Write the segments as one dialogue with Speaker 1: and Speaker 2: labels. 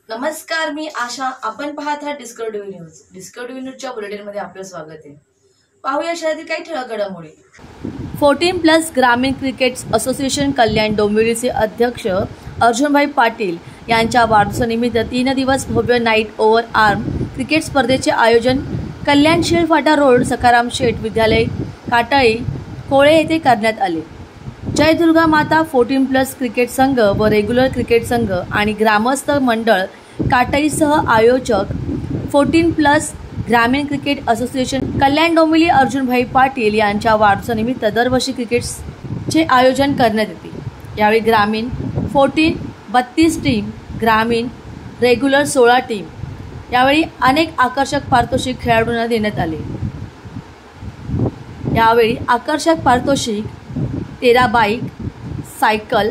Speaker 1: नमस्कार, मी आशा. आपण पाहत आहात डिस्कव्हरी न्यूज. डिस्कव्हरी न्यूजच्या बुलेटिनमध्ये आपलं स्वागत आहे. पाहूया शहरातील काही ठळक घडामोडी. 14+ ग्रामीण क्रिकेट असोसिएशन कल्याण डोंबिवलीचे अध्यक्ष अर्जुनभाई पाटील यांच्या वाढदिवसानिमित्त 3 दिवस भव्य नाईट ओव्हर आर्म क्रिकेट स्पर्धेचे आयोजन कल्याण शेळफाटा रोड सखाराम शेठ विद्यालय काटाळी कोळे येथे करण्यात आले. जय दुर्गा माता 14+ क्रिकेट संघ व रेग्युलर क्रिकेट संघ आणि ग्रामस्थ मंडळ काटाईसह आयोजक 14+ ग्रामीण क्रिकेट असोसिएशन कल्याण डोंबिवली अर्जुनभाई पाटील यांच्या वाढदिवसानिमित्त दरवर्षी क्रिकेटचे आयोजन करण्यात येते. यावेळी ग्रामीण 32 टीम, ग्रामीण रेग्युलर 16 टीम. यावेळी अनेक आकर्षक पारितोषिक खेळाडूंना देण्यात आले. यावेळी आकर्षक पारितोषिक 13 बाईक, सायकल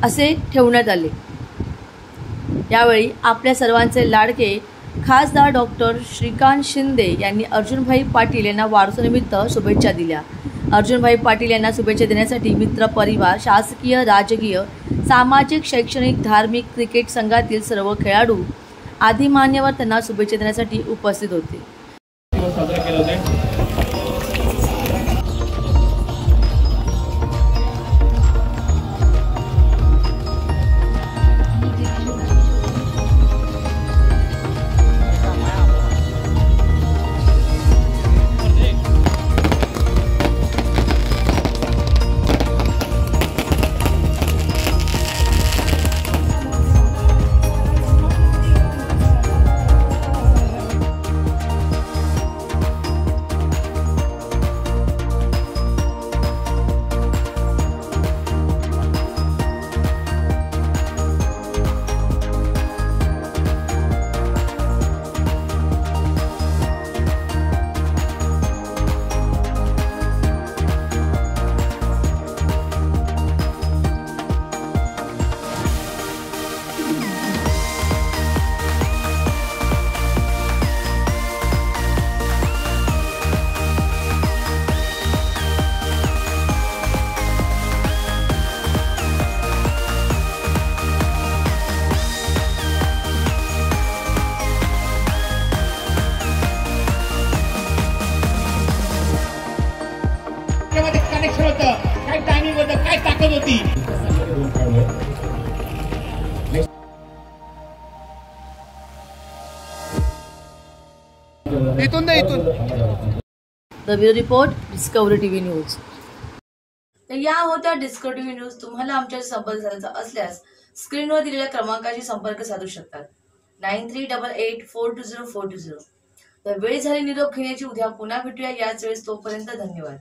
Speaker 1: असे ठेवण्यात आले. यावेळी आपल्या सर्वांचे लाडके खासदार डॉक्टर श्रीकांत शिंदे यांनी अर्जुनभाई पाटील यांना वाढदिवसानिमित्त शुभेच्छा दिल्या. अर्जुनभाई पाटील यांना शुभेच्छा देण्यासाठी मित्र परिवार, शासकीय, राजकीय, सामाजिक, शैक्षणिक, धार्मिक, क्रिकेट संघातील सर्व खेळाडू आदी मान्यवर त्यांना शुभेच्छा देण्यासाठी उपस्थित होते.
Speaker 2: काय टायमिंग होतं, काय ताकद होती. इथून
Speaker 1: the bureau report, discovery TV news. तर या होत्या डिस्कव्हरी टीव्ही न्यूज. तुम्हाला आमच्याशी संपर्क साधायचा असल्यास स्क्रीनवर दिलेल्या क्रमांकाशी संपर्क साधू शकतात. 9388420420. तर वेळ झाली निरोप घेण्याची. उद्या पुन्हा भेटूया याच वेळेस. तोपर्यंत धन्यवाद.